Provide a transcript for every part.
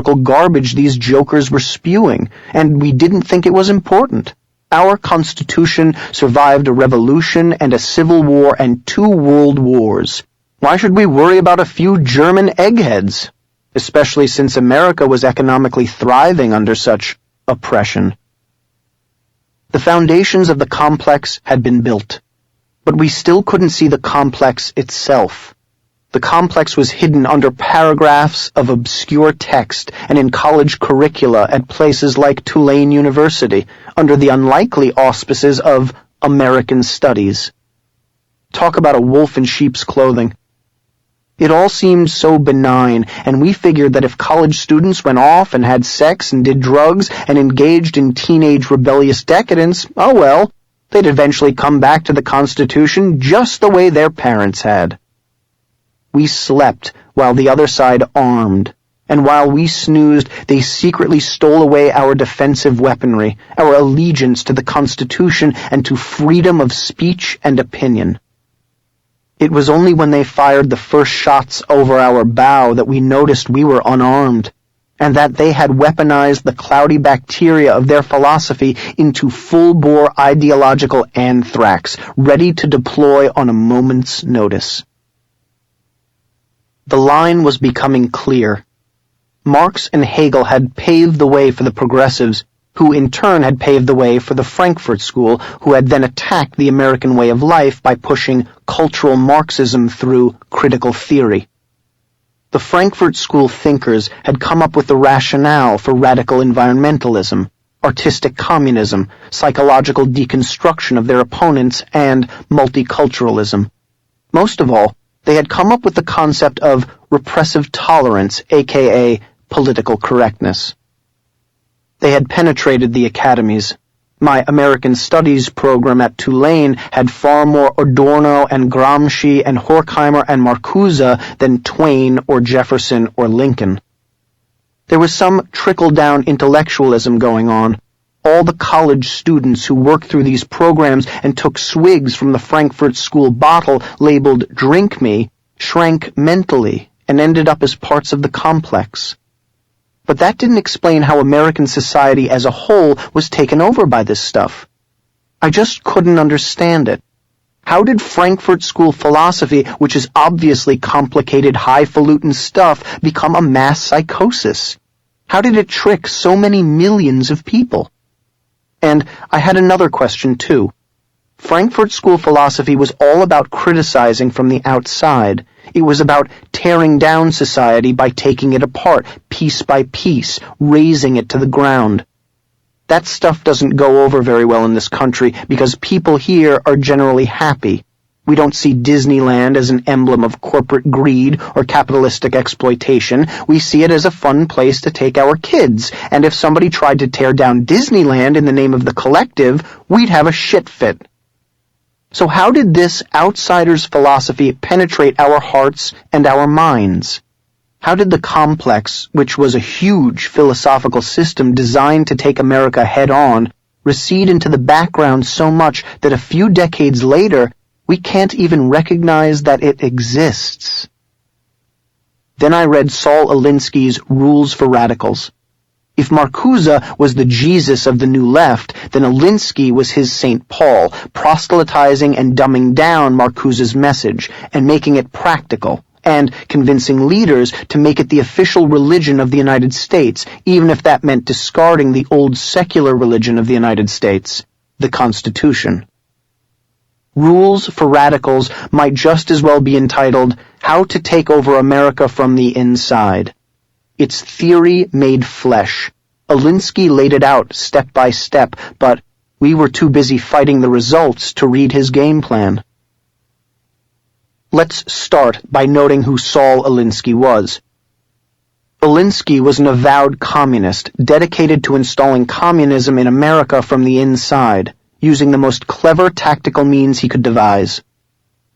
garbage these jokers were spewing, and we didn't think it was important. Our Constitution survived a revolution and a civil war and 2 world wars. Why should we worry about a few German eggheads? Especially since America was economically thriving under such oppression. The foundations of the complex had been built, but we still couldn't see the complex itself. The complex was hidden under paragraphs of obscure text and in college curricula at places like Tulane University, under the unlikely auspices of American Studies. Talk about a wolf in sheep's clothing. It all seemed so benign, and we figured that if college students went off and had sex and did drugs and engaged in teenage rebellious decadence, oh well, they'd eventually come back to the Constitution just the way their parents had. We slept while the other side armed, and while we snoozed, they secretly stole away our defensive weaponry, our allegiance to the Constitution and to freedom of speech and opinion. It was only when they fired the first shots over our bow that we noticed we were unarmed, and that they had weaponized the cloudy bacteria of their philosophy into full-bore ideological anthrax, ready to deploy on a moment's notice. The line was becoming clear. Marx and Hegel had paved the way for the progressives, who in turn had paved the way for the Frankfurt School, who had then attacked the American way of life by pushing cultural Marxism through critical theory. The Frankfurt School thinkers had come up with the rationale for radical environmentalism, artistic communism, psychological deconstruction of their opponents, and multiculturalism. Most of all, they had come up with the concept of repressive tolerance, aka political correctness. They had penetrated the academies. My American Studies program at Tulane had far more Adorno and Gramsci and Horkheimer and Marcuse than Twain or Jefferson or Lincoln. There was some trickle-down intellectualism going on. All the college students who worked through these programs and took swigs from the Frankfurt School bottle labeled "Drink Me" shrank mentally and ended up as parts of the complex. But that didn't explain how American society as a whole was taken over by this stuff. I just couldn't understand it. How did Frankfurt School philosophy, which is obviously complicated, highfalutin stuff, become a mass psychosis? How did it trick so many millions of people? And I had another question, too. Frankfurt School philosophy was all about criticizing from the outside. It was about tearing down society by taking it apart, piece by piece, razing it to the ground. That stuff doesn't go over very well in this country because people here are generally happy. We don't see Disneyland as an emblem of corporate greed or capitalistic exploitation. We see it as a fun place to take our kids, and if somebody tried to tear down Disneyland in the name of the collective, we'd have a shit fit. So how did this outsider's philosophy penetrate our hearts and our minds? How did the complex, which was a huge philosophical system designed to take America head-on, recede into the background so much that a few decades later, we can't even recognize that it exists? Then I read Saul Alinsky's Rules for Radicals. If Marcuse was the Jesus of the New Left, then Alinsky was his St. Paul, proselytizing and dumbing down Marcuse's message and making it practical, and convincing leaders to make it the official religion of the United States, even if that meant discarding the old secular religion of the United States, the Constitution. Rules for Radicals might just as well be entitled How to Take Over America from the Inside. It's theory made flesh. Alinsky laid it out step by step, but we were too busy fighting the results to read his game plan. Let's start by noting who Saul Alinsky was. Alinsky was an avowed communist, dedicated to installing communism in America from the inside, using the most clever tactical means he could devise.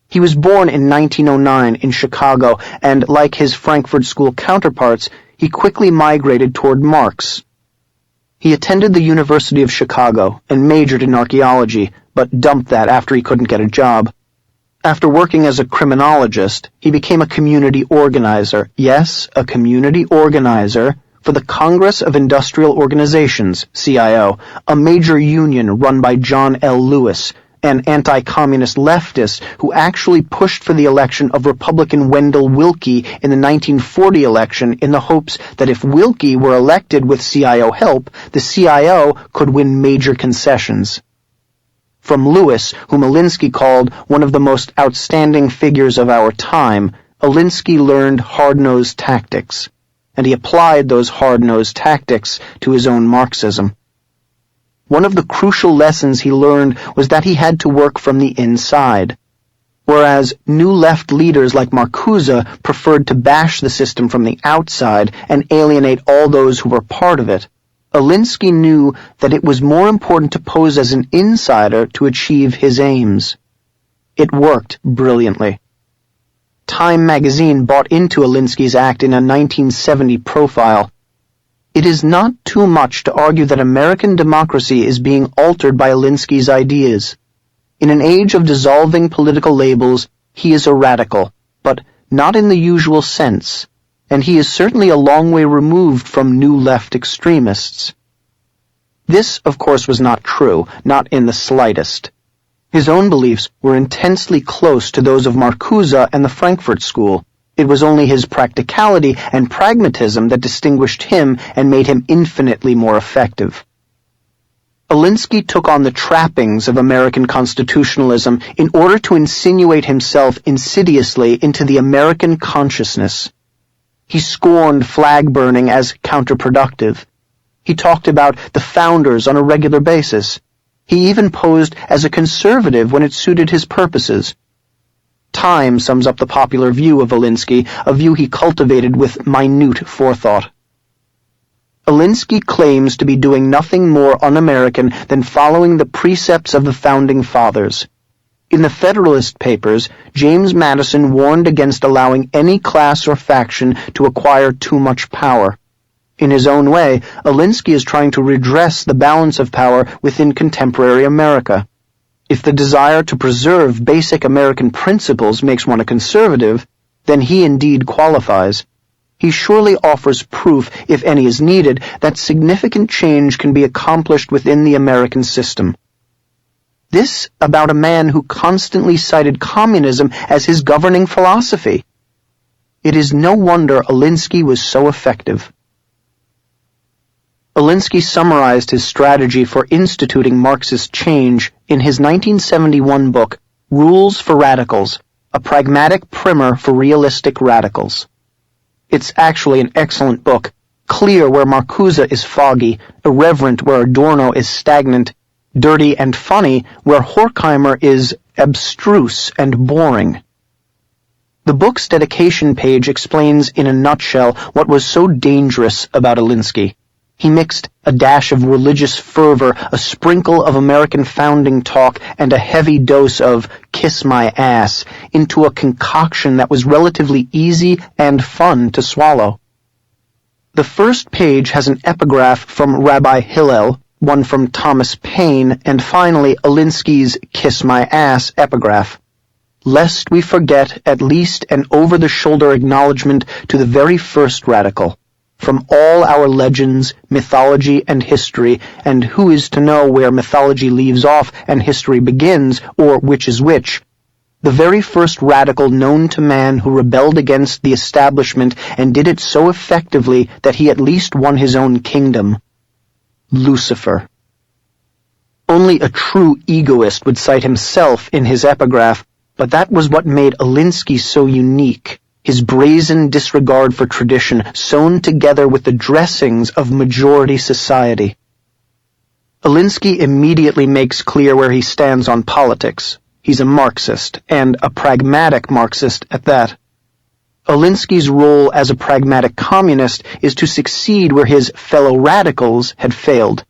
He was born in 1909 in Chicago, and like his Frankfurt School counterparts, he quickly migrated toward Marx. He attended the University of Chicago and majored in archaeology, but dumped that after he couldn't get a job. After working as a criminologist, he became a community organizer. Yes, a community organizer, for the Congress of Industrial Organizations, CIO, a major union run by John L. Lewis, an anti-communist leftist who actually pushed for the election of Republican Wendell Willkie in the 1940 election in the hopes that if Willkie were elected with CIO help, the CIO could win major concessions. From Lewis, whom Alinsky called one of the most outstanding figures of our time, Alinsky learned hard-nosed tactics, and he applied those hard-nosed tactics to his own Marxism. One of the crucial lessons he learned was that he had to work from the inside. Whereas new left leaders like Marcuse preferred to bash the system from the outside and alienate all those who were part of it, Alinsky knew that it was more important to pose as an insider to achieve his aims. It worked brilliantly. Time magazine bought into Alinsky's act in a 1970 profile. It is not too much to argue that American democracy is being altered by Alinsky's ideas. In an age of dissolving political labels, he is a radical, but not in the usual sense, and he is certainly a long way removed from new left extremists. This, of course, was not true, not in the slightest. His own beliefs were intensely close to those of Marcuse and the Frankfurt School. It was only his practicality and pragmatism that distinguished him and made him infinitely more effective. Alinsky took on the trappings of American constitutionalism in order to insinuate himself insidiously into the American consciousness. He scorned flag burning as counterproductive. He talked about the founders on a regular basis. He even posed as a conservative when it suited his purposes. Time sums up the popular view of Alinsky, a view he cultivated with minute forethought. Alinsky claims to be doing nothing more un-American than following the precepts of the Founding Fathers. In the Federalist Papers, James Madison warned against allowing any class or faction to acquire too much power. In his own way, Alinsky is trying to redress the balance of power within contemporary America. If the desire to preserve basic American principles makes one a conservative, then he indeed qualifies. He surely offers proof, if any is needed, that significant change can be accomplished within the American system. This about a man who constantly cited communism as his governing philosophy. It is no wonder Alinsky was so effective. Alinsky summarized his strategy for instituting Marxist change in his 1971 book, Rules for Radicals, a pragmatic primer for realistic radicals. It's actually an excellent book, clear where Marcuse is foggy, irreverent where Adorno is stagnant, dirty and funny where Horkheimer is abstruse and boring. The book's dedication page explains in a nutshell what was so dangerous about Alinsky. He mixed a dash of religious fervor, a sprinkle of American founding talk, and a heavy dose of kiss my ass into a concoction that was relatively easy and fun to swallow. The first page has an epigraph from Rabbi Hillel, one from Thomas Paine, and finally Alinsky's kiss my ass epigraph. Lest we forget at least an over-the-shoulder acknowledgement to the very first radical. From all our legends, mythology, and history, and who is to know where mythology leaves off and history begins, or which is which, the very first radical known to man who rebelled against the establishment and did it so effectively that he at least won his own kingdom. Lucifer. Only a true egoist would cite himself in his epigraph, but that was what made Alinsky so unique. His brazen disregard for tradition sewn together with the dressings of majority society. Alinsky immediately makes clear where he stands on politics. He's a Marxist, and a pragmatic Marxist at that. Alinsky's role as a pragmatic communist is to succeed where his fellow radicals had failed.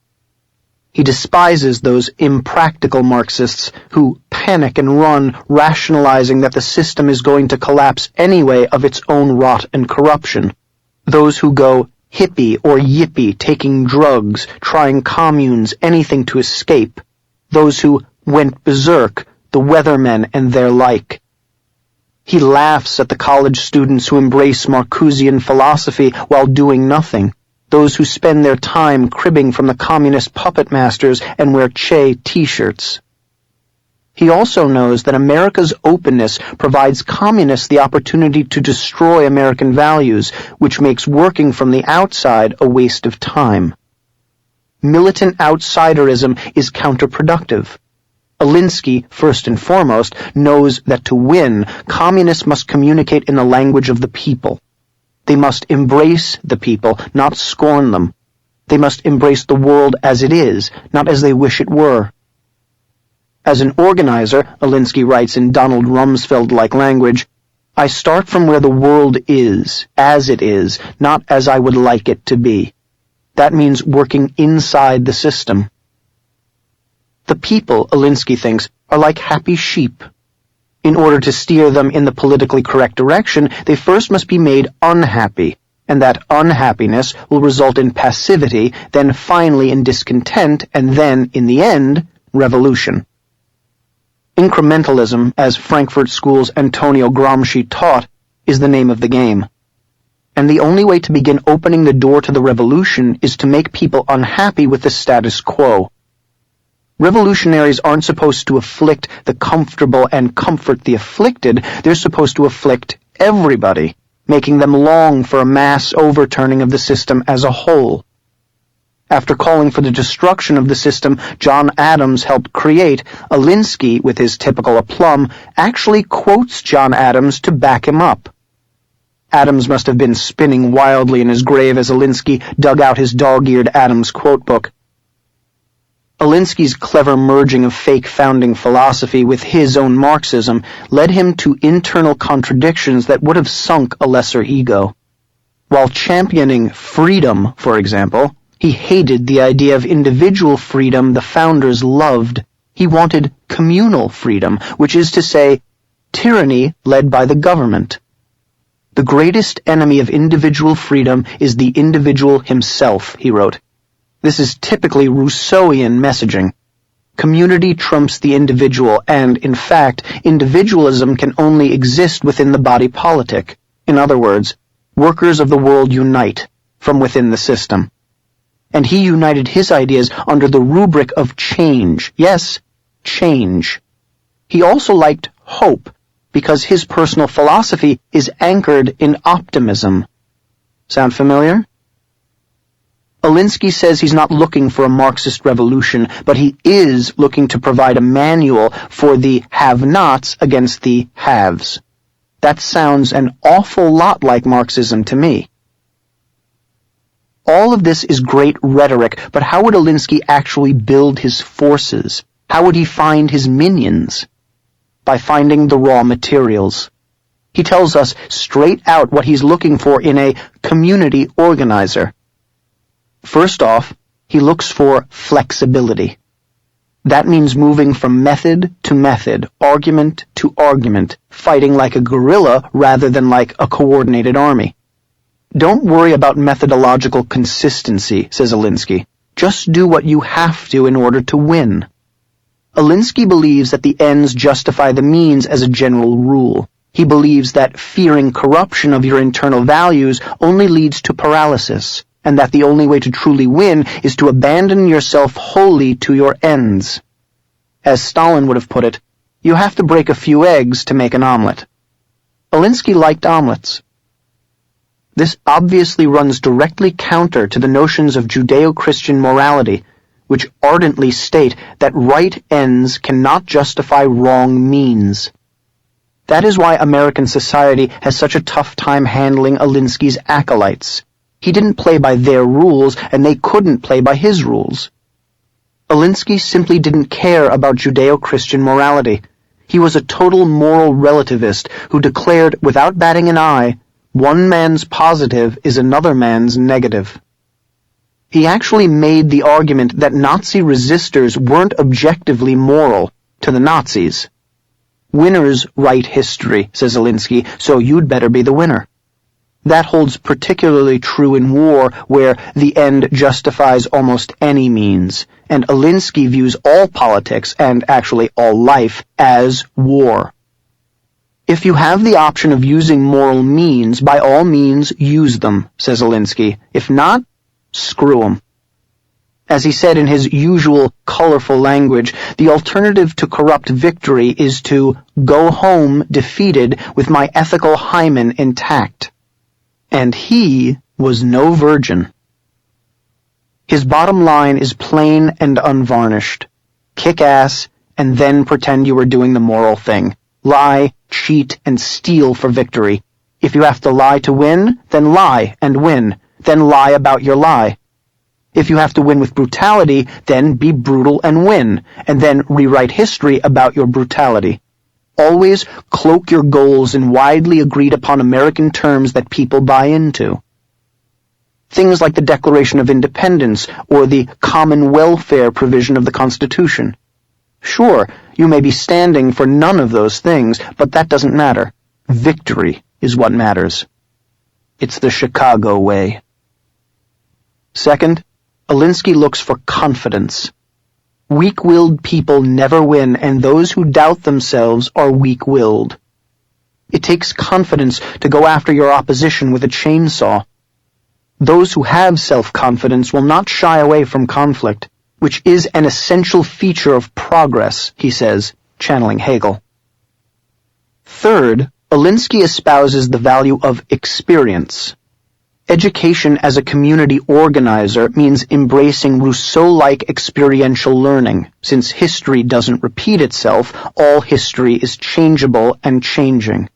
He despises those impractical Marxists who panic and run, rationalizing that the system is going to collapse anyway of its own rot and corruption. Those who go hippie or yippie, taking drugs, trying communes, anything to escape. Those who went berserk, the weathermen and their like. He laughs at the college students who embrace Marcusean philosophy while doing nothing. those who spend their time cribbing from the communist puppet masters and wear Che t-shirts. He also knows that America's openness provides communists the opportunity to destroy American values, which makes working from the outside a waste of time. Militant outsiderism is counterproductive. Alinsky, first and foremost, knows that to win, communists must communicate in the language of the people. They must embrace the people, not scorn them. They must embrace the world as it is, not as they wish it were. As an organizer, Alinsky writes in Donald Rumsfeld-like language, I start from where the world is, as it is, not as I would like it to be. That means working inside the system. The people, Alinsky thinks, are like happy sheep. In order to steer them in the politically correct direction, they first must be made unhappy, and that unhappiness will result in passivity, then finally in discontent, and then, in the end, revolution. Incrementalism, as Frankfurt School's Antonio Gramsci taught, is the name of the game. And the only way to begin opening the door to the revolution is to make people unhappy with the status quo. Revolutionaries aren't supposed to afflict the comfortable and comfort the afflicted. They're supposed to afflict everybody, making them long for a mass overturning of the system as a whole. After calling for the destruction of the system John Adams helped create, Alinsky, with his typical aplomb, actually quotes John Adams to back him up. Adams must have been spinning wildly in his grave as Alinsky dug out his dog-eared Adams quote-book. Alinsky's clever merging of fake founding philosophy with his own Marxism led him to internal contradictions that would have sunk a lesser ego. While championing freedom, for example, he hated the idea of individual freedom the founders loved. He wanted communal freedom, which is to say, tyranny led by the government. The greatest enemy of individual freedom is the individual himself, he wrote. This is typically Rousseauian messaging. Community trumps the individual, and, in fact, individualism can only exist within the body politic. In other words, workers of the world unite from within the system. And he united his ideas under the rubric of change. Yes, change. He also liked hope, because his personal philosophy is anchored in optimism. Sound familiar? Alinsky says he's not looking for a Marxist revolution, but he is looking to provide a manual for the have-nots against the haves. That sounds an awful lot like Marxism to me. All of this is great rhetoric, but how would Alinsky actually build his forces? How would he find his minions? By finding the raw materials. He tells us straight out what he's looking for in a community organizer. First off, he looks for flexibility. That means moving from method to method, argument to argument, fighting like a guerrilla rather than like a coordinated army. Don't worry about methodological consistency, says Alinsky. Just do what you have to in order to win. Alinsky believes that the ends justify the means as a general rule. He believes that fearing corruption of your internal values only leads to paralysis, and that the only way to truly win is to abandon yourself wholly to your ends. As Stalin would have put it, you have to break a few eggs to make an omelet. Alinsky liked omelets. This obviously runs directly counter to the notions of Judeo-Christian morality, which ardently state that right ends cannot justify wrong means. That is why American society has such a tough time handling Alinsky's acolytes. He didn't play by their rules, and they couldn't play by his rules. Alinsky simply didn't care about Judeo-Christian morality. He was a total moral relativist who declared, without batting an eye, one man's positive is another man's negative. He actually made the argument that Nazi resistors weren't objectively moral to the Nazis. Winners write history, says Alinsky, so you'd better be the winner. That holds particularly true in war, where the end justifies almost any means, and Alinsky views all politics, and actually all life, as war. If you have the option of using moral means, by all means use them, says Alinsky. If not, screw 'em. As he said in his usual colorful language, the alternative to corrupt victory is to go home defeated with my ethical hymen intact. And he was no virgin. His bottom line is plain and unvarnished. Kick ass, and then pretend you were doing the moral thing. Lie, cheat, and steal for victory. If you have to lie to win, then lie and win. Then lie about your lie. If you have to win with brutality, then be brutal and win, and then rewrite history about your brutality. Always cloak your goals in widely agreed upon American terms that people buy into. Things like the Declaration of Independence or the common welfare provision of the Constitution. Sure, you may be standing for none of those things, but that doesn't matter. Victory is what matters. It's the Chicago way. Second, Alinsky looks for confidence. Weak-willed people never win, and those who doubt themselves are weak-willed. It takes confidence to go after your opposition with a chainsaw. Those who have self-confidence will not shy away from conflict, which is an essential feature of progress, he says, channeling Hegel. Third, Alinsky espouses the value of experience. Education as a community organizer means embracing Rousseau-like experiential learning. Since history doesn't repeat itself, all history is changeable and changing.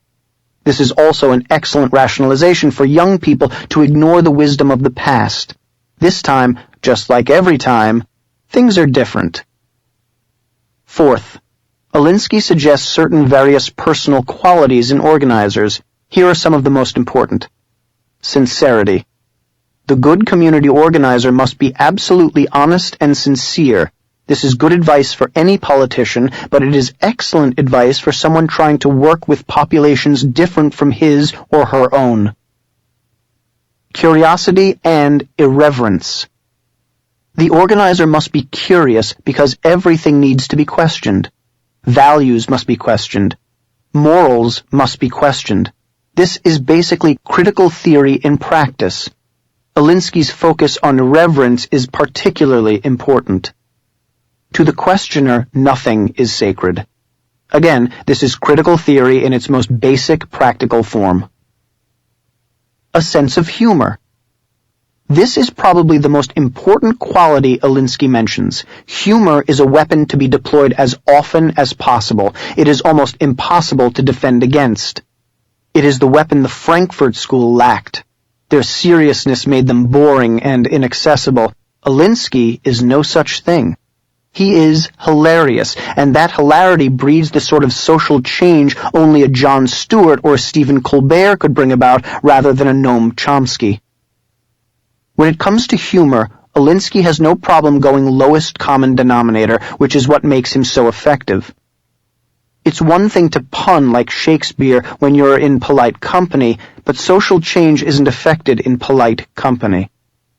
This is also an excellent rationalization for young people to ignore the wisdom of the past. This time, just like every time, things are different. Fourth, Alinsky suggests certain various personal qualities in organizers. Here are some of the most important. Sincerity. The good community organizer must be absolutely honest and sincere. This is good advice for any politician, but it is excellent advice for someone trying to work with populations different from his or her own. Curiosity and irreverence. The organizer must be curious because everything needs to be questioned. Values must be questioned. Morals must be questioned. This is basically critical theory in practice. Alinsky's focus on reverence is particularly important. To the questioner, nothing is sacred. Again, this is critical theory in its most basic practical form. A sense of humor. This is probably the most important quality Alinsky mentions. Humor is a weapon to be deployed as often as possible. It is almost impossible to defend against. It is the weapon the Frankfurt school lacked. Their seriousness made them boring and inaccessible. Alinsky is no such thing. He is hilarious, and that hilarity breeds the sort of social change only a Jon Stewart or a Stephen Colbert could bring about rather than a Noam Chomsky. When it comes to humor, Alinsky has no problem going lowest common denominator, which is what makes him so effective. It's one thing to pun like Shakespeare when you're in polite company, but social change isn't effected in polite company.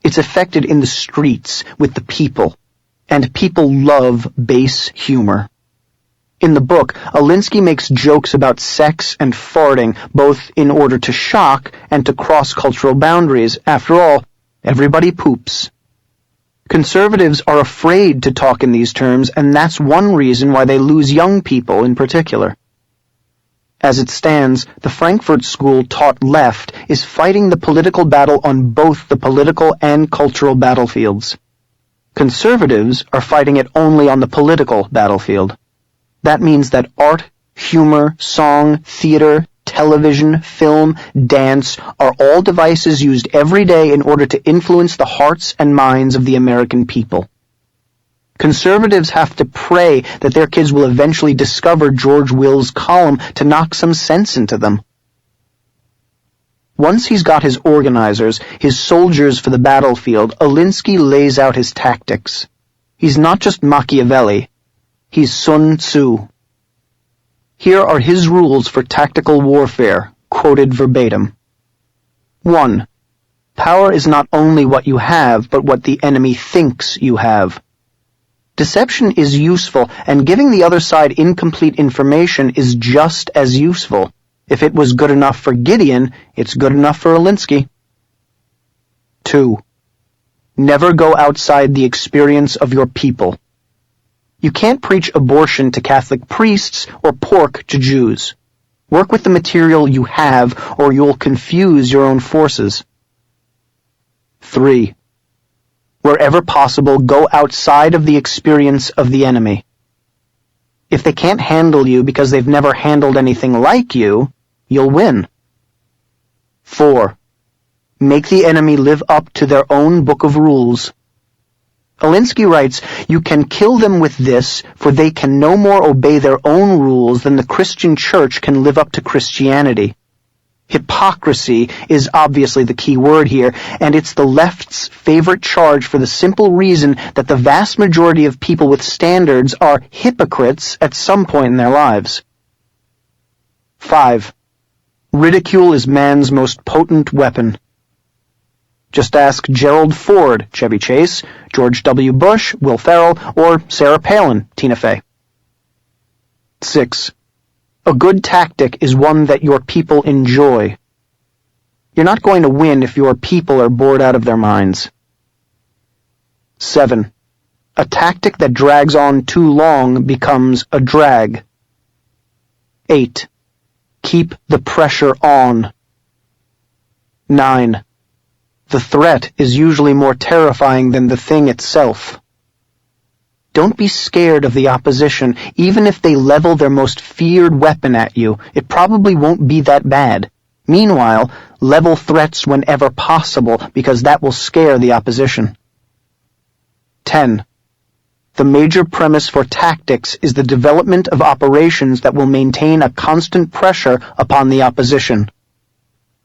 It's effected in the streets, with the people. And people love base humor. In the book, Alinsky makes jokes about sex and farting, both in order to shock and to cross cultural boundaries. After all, everybody poops. Conservatives are afraid to talk in these terms, and that's one reason why they lose young people in particular. As it stands, the Frankfurt school taught left is fighting the political battle on both the political and cultural battlefields. Conservatives are fighting it only on the political battlefield. That means that art, humor, song, theater, television, film, dance are all devices used every day in order to influence the hearts and minds of the American people. Conservatives have to pray that their kids will eventually discover George Will's column to knock some sense into them. Once he's got his organizers, his soldiers for the battlefield, Alinsky lays out his tactics. He's not just Machiavelli, he's Sun Tzu. Here are his rules for tactical warfare, quoted verbatim. 1. Power is not only what you have, but what the enemy thinks you have. Deception is useful, and giving the other side incomplete information is just as useful. If it was good enough for Gideon, it's good enough for Alinsky. 2. Never go outside the experience of your people. You can't preach abortion to Catholic priests or pork to Jews. Work with the material you have, or you'll confuse your own forces. 3. Wherever possible, go outside of the experience of the enemy. If they can't handle you because they've never handled anything like you, you'll win. 4. Make the enemy live up to their own book of rules. Alinsky writes, "You can kill them with this, for they can no more obey their own rules than the Christian church can live up to Christianity." Hypocrisy is obviously the key word here, and it's the left's favorite charge for the simple reason that the vast majority of people with standards are hypocrites at some point in their lives. 5. Ridicule is man's most potent weapon. Just ask Gerald Ford, Chevy Chase, George W. Bush, Will Ferrell, or Sarah Palin, Tina Fey. 6. A good tactic is one that your people enjoy. You're not going to win if your people are bored out of their minds. 7. A tactic that drags on too long becomes a drag. 8. Keep the pressure on. 9. The threat is usually more terrifying than the thing itself. Don't be scared of the opposition, even if they level their most feared weapon at you. It probably won't be that bad. Meanwhile, level threats whenever possible, because that will scare the opposition. 10. The major premise for tactics is the development of operations that will maintain a constant pressure upon the opposition.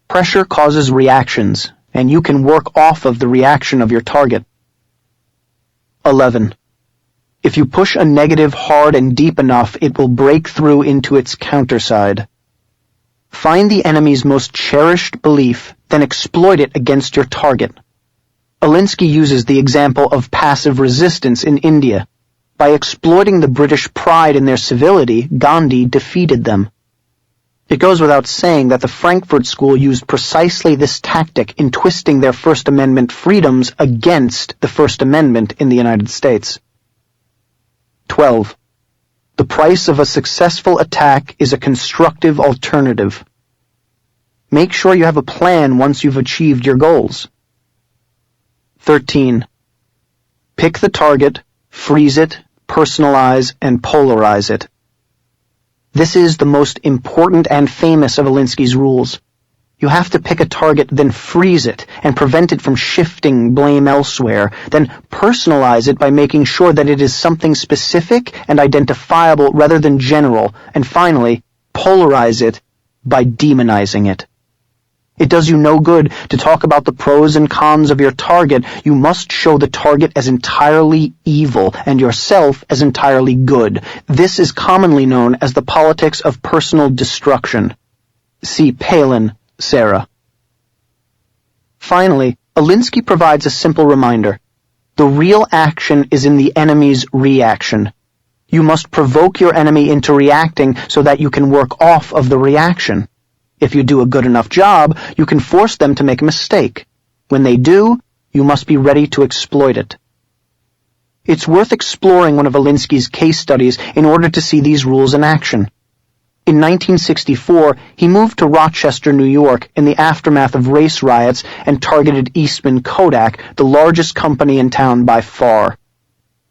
Pressure causes reactions, and you can work off of the reaction of your target. 11. If you push a negative hard and deep enough, it will break through into its counterside. Find the enemy's most cherished belief, then exploit it against your target. Alinsky uses the example of passive resistance in India. By exploiting the British pride in their civility, Gandhi defeated them. It goes without saying that the Frankfurt school used precisely this tactic in twisting their First Amendment freedoms against the First Amendment in the United States. 12. The price of a successful attack is a constructive alternative. Make sure you have a plan once you've achieved your goals. 13. Pick the target, freeze it, personalize, and polarize it. This is the most important and famous of Alinsky's rules. You have to pick a target, then freeze it, and prevent it from shifting blame elsewhere, then personalize it by making sure that it is something specific and identifiable rather than general, and finally, polarize it by demonizing it. It does you no good to talk about the pros and cons of your target. You must show the target as entirely evil and yourself as entirely good. This is commonly known as the politics of personal destruction. See Palin, Sarah. Finally, Alinsky provides a simple reminder. The real action is in the enemy's reaction. You must provoke your enemy into reacting so that you can work off of the reaction. If you do a good enough job, you can force them to make a mistake. When they do, you must be ready to exploit it. It's worth exploring one of Alinsky's case studies in order to see these rules in action. In 1964, he moved to Rochester, New York, in the aftermath of race riots and targeted Eastman Kodak, the largest company in town by far.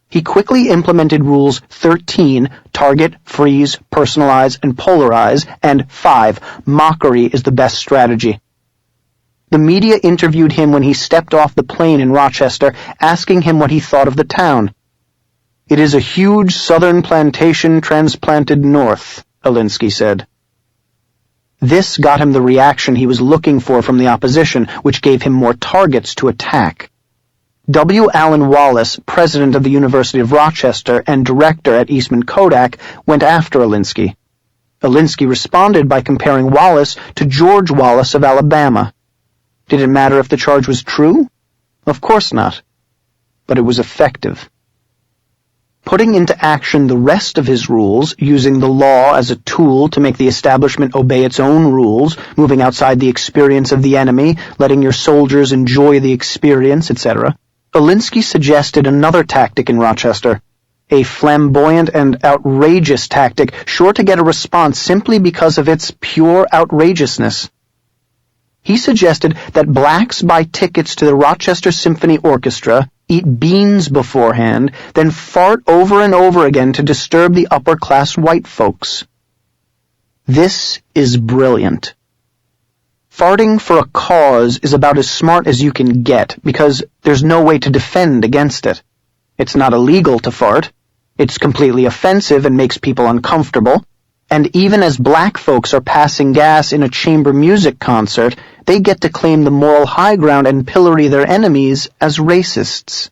He quickly implemented Rules 13, target, freeze, personalize, and polarize, and 5, mockery is the best strategy. The media interviewed him when he stepped off the plane in Rochester, asking him what he thought of the town. "It is a huge southern plantation transplanted north," Alinsky said. This got him the reaction he was looking for from the opposition, which gave him more targets to attack. W. Allen Wallace, president of the University of Rochester and director at Eastman Kodak, went after Alinsky. Alinsky responded by comparing Wallace to George Wallace of Alabama. Did it matter if the charge was true? Of course not. But it was effective. Putting into action the rest of his rules, using the law as a tool to make the establishment obey its own rules, moving outside the experience of the enemy, letting your soldiers enjoy the experience, etc., Alinsky suggested another tactic in Rochester, a flamboyant and outrageous tactic sure to get a response simply because of its pure outrageousness. He suggested that blacks buy tickets to the Rochester Symphony Orchestra, eat beans beforehand, then fart over and over again to disturb the upper-class white folks. This is brilliant. Farting for a cause is about as smart as you can get because there's no way to defend against it. It's not illegal to fart. It's completely offensive and makes people uncomfortable. And even as black folks are passing gas in a chamber music concert, they get to claim the moral high ground and pillory their enemies as racists.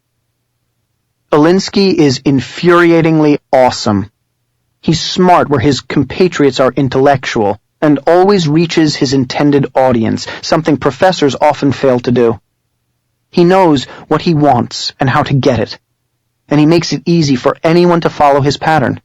Alinsky is infuriatingly awesome. He's smart where his compatriots are intellectual, and always reaches his intended audience, something professors often fail to do. He knows what he wants and how to get it, and he makes it easy for anyone to follow his pattern.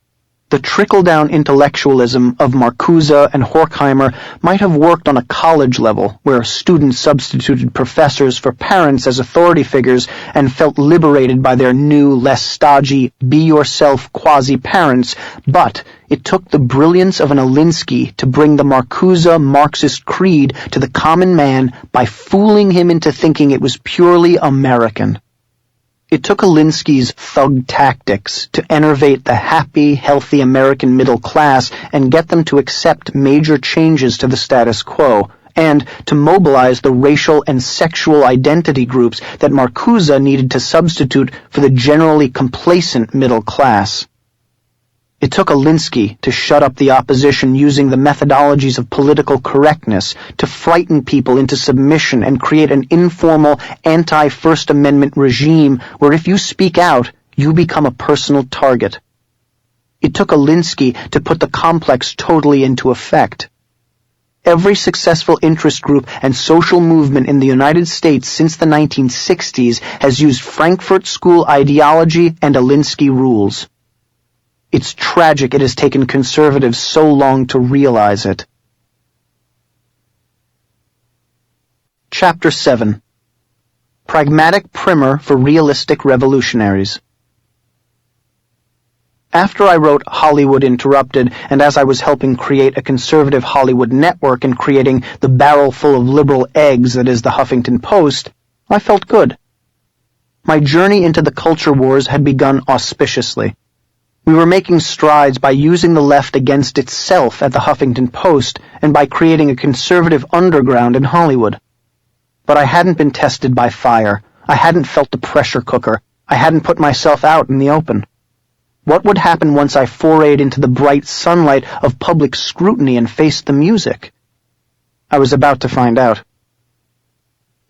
The trickle-down intellectualism of Marcuse and Horkheimer might have worked on a college level, where students substituted professors for parents as authority figures and felt liberated by their new, less stodgy, be-yourself quasi-parents, but it took the brilliance of an Alinsky to bring the Marcuse Marxist creed to the common man by fooling him into thinking it was purely American. It took Alinsky's thug tactics to enervate the happy, healthy American middle class and get them to accept major changes to the status quo, and to mobilize the racial and sexual identity groups that Marcuse needed to substitute for the generally complacent middle class. It took Alinsky to shut up the opposition using the methodologies of political correctness, to frighten people into submission and create an informal anti-First Amendment regime where if you speak out, you become a personal target. It took Alinsky to put the complex totally into effect. Every successful interest group and social movement in the United States since the 1960s has used Frankfurt School ideology and Alinsky rules. It's tragic it has taken conservatives so long to realize it. Chapter 7. Pragmatic Primer for Realistic Revolutionaries. After I wrote Hollywood Interrupted, and as I was helping create a conservative Hollywood network and creating the barrel full of liberal eggs that is the Huffington Post, I felt good. My journey into the culture wars had begun auspiciously. We were making strides by using the left against itself at the Huffington Post and by creating a conservative underground in Hollywood. But I hadn't been tested by fire. I hadn't felt the pressure cooker. I hadn't put myself out in the open. What would happen once I forayed into the bright sunlight of public scrutiny and faced the music? I was about to find out.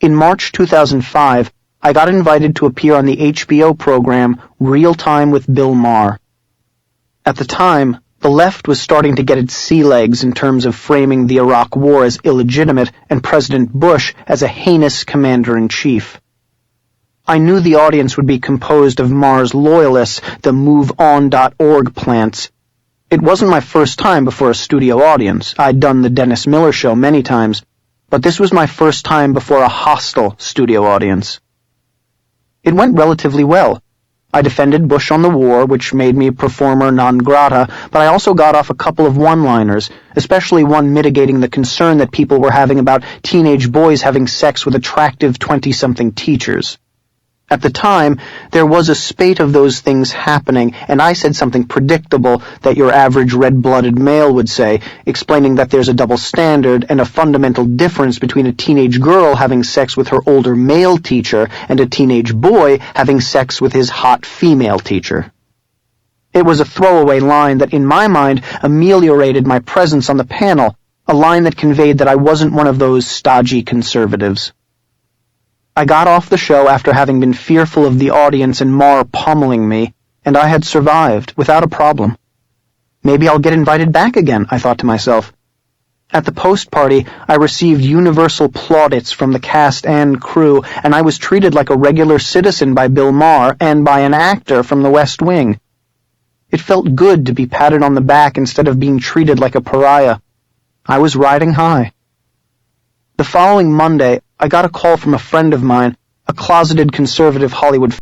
In March 2005, I got invited to appear on the HBO program Real Time with Bill Maher. At the time, the left was starting to get its sea legs in terms of framing the Iraq War as illegitimate and President Bush as a heinous commander-in-chief. I knew the audience would be composed of Maher's loyalists, the MoveOn.org plants. It wasn't my first time before a studio audience. I'd done the Dennis Miller Show many times, but this was my first time before a hostile studio audience. It went relatively well. I defended Bush on the war, which made me a performer non grata, but I also got off a couple of one-liners, especially one mitigating the concern that people were having about teenage boys having sex with attractive 20-something teachers. At the time, there was a spate of those things happening, and I said something predictable that your average red-blooded male would say, explaining that there's a double standard and a fundamental difference between a teenage girl having sex with her older male teacher and a teenage boy having sex with his hot female teacher. It was a throwaway line that, in my mind, ameliorated my presence on the panel, a line that conveyed that I wasn't one of those stodgy conservatives. I got off the show after having been fearful of the audience and Maher pummeling me, and I had survived without a problem. Maybe I'll get invited back again, I thought to myself. At the post party, I received universal plaudits from the cast and crew, and I was treated like a regular citizen by Bill Maher and by an actor from the West Wing. It felt good to be patted on the back instead of being treated like a pariah. I was riding high. The following Monday, I got a call from a friend of mine a closeted conservative Hollywood